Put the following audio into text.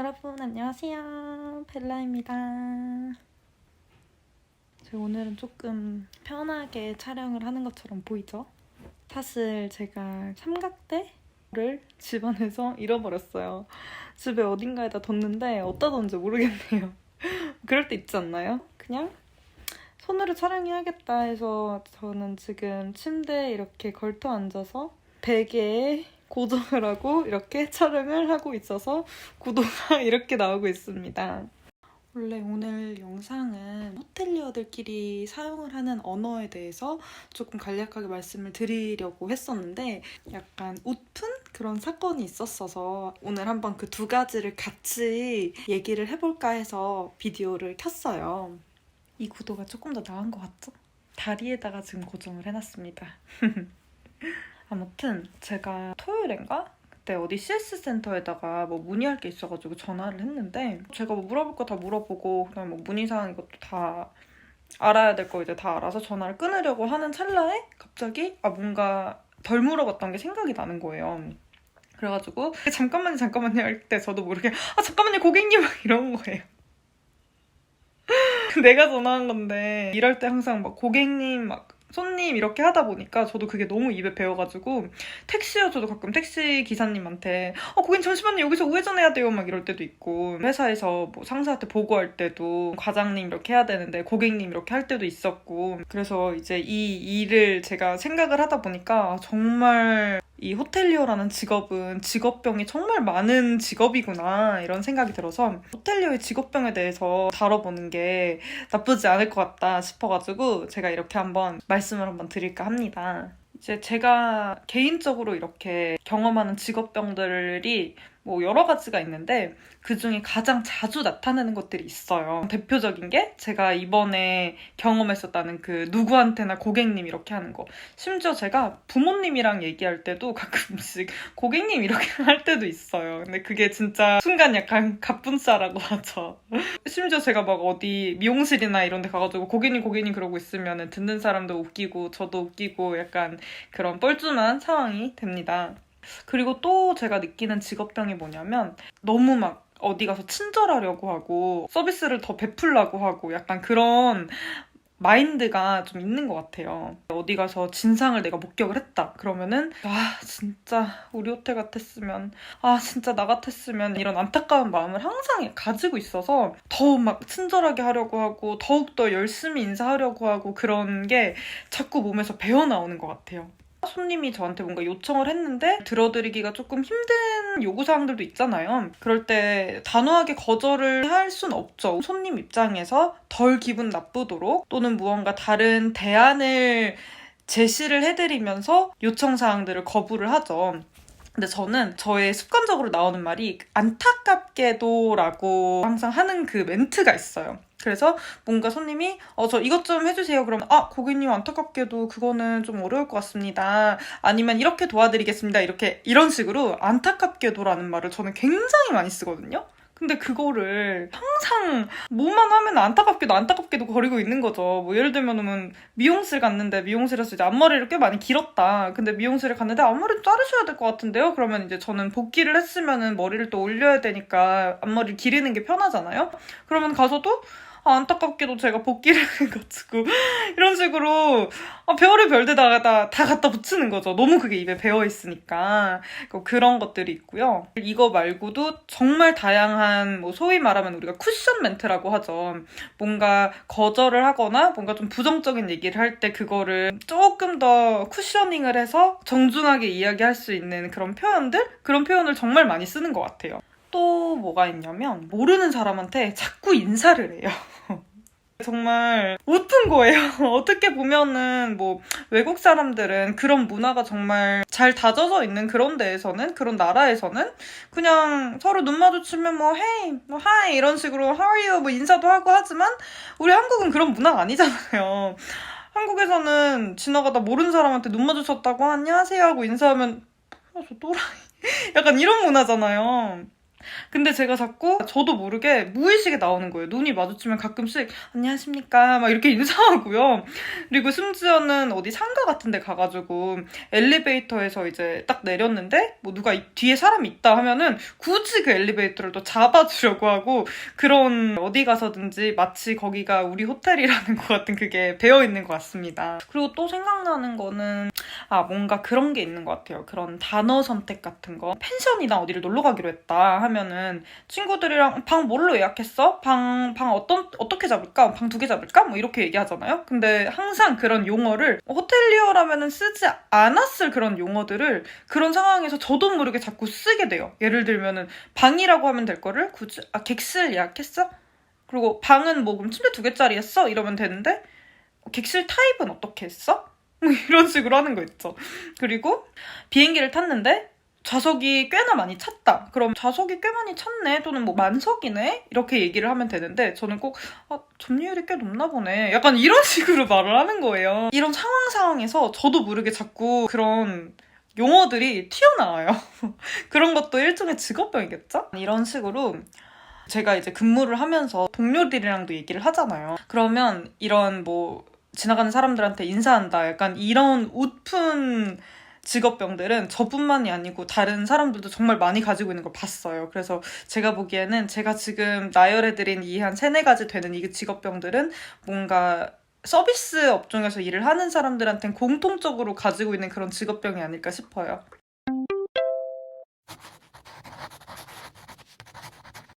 여러분 안녕하세요. 벨라입니다. 오늘은 조금 편하게 촬영을 하는 것처럼 보이죠? 사실 제가 삼각대를 집안에서 잃어버렸어요. 집에 어딘가에다 뒀는데 어디다 뒀는지 모르겠네요. 그럴 때 있지 않나요? 그냥 손으로 촬영해야겠다 해서 저는 지금 침대에 이렇게 걸터 앉아서 베개에 고정을 하고 이렇게 촬영을 하고 있어서 구도가 이렇게 나오고 있습니다. 원래 오늘 영상은 호텔리어들끼리 사용을 하는 언어에 대해서 조금 간략하게 말씀을 드리려고 했었는데 약간 웃픈 그런 사건이 있었어서 오늘 한번 그 두 가지를 같이 얘기를 해볼까 해서 비디오를 켰어요. 이 구도가 조금 더 나은 것 같죠? 다리에다가 지금 고정을 해놨습니다. 아무튼 제가 토요일인가? 그때 어디 CS 센터에다가 뭐 문의할 게 있어가지고 전화를 했는데 제가 뭐 물어볼 거 다 물어보고 그다음에 뭐 문의사항 이것도 다 알아야 될 거 이제 다 알아서 전화를 끊으려고 하는 찰나에 갑자기 뭔가 덜 물어봤던 게 생각이 나는 거예요. 그래가지고 잠깐만요 할 때 저도 모르게 잠깐만요 고객님 막 이런 거예요. 내가 전화한 건데 일할 때 항상 막 고객님 막 손님 이렇게 하다 보니까 저도 그게 너무 입에 배어가지고 택시여서도 가끔 택시 기사님한테 고객님 잠시만요 여기서 우회전해야 돼요 막 이럴 때도 있고 회사에서 뭐 상사한테 보고할 때도 과장님 이렇게 해야 되는데 고객님 이렇게 할 때도 있었고 그래서 이제 이 일을 제가 생각을 하다 보니까 정말 이 호텔리어라는 직업은 직업병이 정말 많은 직업이구나 이런 생각이 들어서 호텔리어의 직업병에 대해서 다뤄보는 게 나쁘지 않을 것 같다 싶어가지고 제가 이렇게 한번 말씀을 한번 드릴까 합니다. 이제 제가 개인적으로 이렇게 경험하는 직업병들이 뭐 여러 가지가 있는데 그중에 가장 자주 나타나는 것들이 있어요. 대표적인 게 제가 이번에 경험했었다는 그 누구한테나 고객님 이렇게 하는 거. 심지어 제가 부모님이랑 얘기할 때도 가끔씩 고객님 이렇게 할 때도 있어요. 근데 그게 진짜 순간 약간 갑분싸라고 하죠. 심지어 제가 막 어디 미용실이나 이런 데 가가지고 고객님 그러고 있으면 듣는 사람도 웃기고 저도 웃기고 약간 그런 뻘쭘한 상황이 됩니다. 그리고 또 제가 느끼는 직업병이 뭐냐면 너무 막 어디 가서 친절하려고 하고 서비스를 더 베풀려고 하고 약간 그런 마인드가 좀 있는 것 같아요. 어디 가서 진상을 내가 목격을 했다 그러면은 진짜 우리 호텔 같았으면 진짜 나 같았으면 이런 안타까운 마음을 항상 가지고 있어서 더 막 친절하게 하려고 하고 더욱더 열심히 인사하려고 하고 그런 게 자꾸 몸에서 배어나오는 것 같아요. 손님이 저한테 뭔가 요청을 했는데 들어드리기가 조금 힘든 요구사항들도 있잖아요. 그럴 때 단호하게 거절을 할 순 없죠. 손님 입장에서 덜 기분 나쁘도록 또는 무언가 다른 대안을 제시를 해드리면서 요청사항들을 거부를 하죠. 근데 저는 저의 습관적으로 나오는 말이 안타깝게도 라고 항상 하는 그 멘트가 있어요. 그래서 뭔가 손님이 저 이것 좀 해주세요. 그러면 고객님 안타깝게도 그거는 좀 어려울 것 같습니다. 아니면 이렇게 도와드리겠습니다. 이런 식으로 안타깝게도라는 말을 저는 굉장히 많이 쓰거든요. 근데 그거를 항상 뭐만 하면 안타깝게도 거리고 있는 거죠. 뭐 예를 들면 미용실 갔는데 미용실에서 이제 앞머리를 꽤 많이 길었다. 근데 미용실에 갔는데 앞머리 좀 자르셔야 될 것 같은데요? 그러면 이제 저는 복귀를 했으면은 머리를 또 올려야 되니까 앞머리를 기르는 게 편하잖아요? 그러면 가서도 안타깝게도 제가 복귀를 해가지고 이런 식으로 별을 별데다가 다 갖다 붙이는 거죠. 너무 그게 입에 배어있으니까 그런 것들이 있고요. 이거 말고도 정말 다양한 뭐 소위 말하면 우리가 쿠션 멘트라고 하죠. 뭔가 거절을 하거나 뭔가 좀 부정적인 얘기를 할 때 그거를 조금 더 쿠셔닝을 해서 정중하게 이야기할 수 있는 그런 표현을 정말 많이 쓰는 것 같아요. 또 뭐가 있냐면 모르는 사람한테 자꾸 인사를 해요. 정말 웃픈 거예요. 어떻게 보면은 뭐 외국 사람들은 그런 문화가 정말 잘 다져져 있는 그런 데에서는 그런 나라에서는 그냥 서로 눈 마주치면 뭐 hey, 뭐 hi 이런 식으로 how are you 뭐 인사도 하고 하지만 우리 한국은 그런 문화가 아니잖아요. 한국에서는 지나가다 모르는 사람한테 눈 마주쳤다고 안녕하세요 하고 인사하면 저 또라이 약간 이런 문화잖아요. 근데 제가 자꾸 저도 모르게 무의식에 나오는 거예요. 눈이 마주치면 가끔씩 안녕하십니까 막 이렇게 인사하고요. 그리고 심지어는 어디 상가 같은 데 가가지고 엘리베이터에서 이제 딱 내렸는데 뭐 누가 뒤에 사람이 있다 하면은 굳이 그 엘리베이터를 또 잡아주려고 하고, 그런 어디 가서든지 마치 거기가 우리 호텔이라는 것 같은 그게 배어있는 것 같습니다. 그리고 또 생각나는 거는 뭔가 그런 게 있는 것 같아요. 그런 단어 선택 같은 거. 펜션이나 어디를 놀러 가기로 했다 하면은 친구들이랑 방 뭘로 예약했어? 방 어떻게 잡을까? 방 2개 잡을까? 뭐 이렇게 얘기하잖아요. 근데 항상 그런 용어를 호텔리어라면은 쓰지 않았을 그런 용어들을 그런 상황에서 저도 모르게 자꾸 쓰게 돼요. 예를 들면은 방이라고 하면 될 거를 굳이 객실 예약했어? 그리고 방은 뭐 그럼 침대 2개짜리 했어? 이러면 되는데 객실 타입은 어떻게 했어? 뭐 이런 식으로 하는 거 있죠. 그리고 비행기를 탔는데 좌석이 꽤나 많이 찼다. 그럼 좌석이 꽤 많이 찼네, 또는 뭐 만석이네, 이렇게 얘기를 하면 되는데 저는 꼭 점유율이 꽤 높나 보네, 약간 이런 식으로 말을 하는 거예요. 이런 상황에서 저도 모르게 자꾸 그런 용어들이 튀어나와요. 그런 것도 일종의 직업병이겠죠? 이런 식으로 제가 이제 근무를 하면서 동료들이랑도 얘기를 하잖아요. 그러면 이런 뭐 지나가는 사람들한테 인사한다, 약간 이런 웃픈 직업병들은 저뿐만이 아니고 다른 사람들도 정말 많이 가지고 있는 걸 봤어요. 그래서 제가 보기에는 제가 지금 나열해드린 이 한 3-4가지 되는 이 직업병들은 뭔가 서비스 업종에서 일을 하는 사람들한테는 공통적으로 가지고 있는 그런 직업병이 아닐까 싶어요.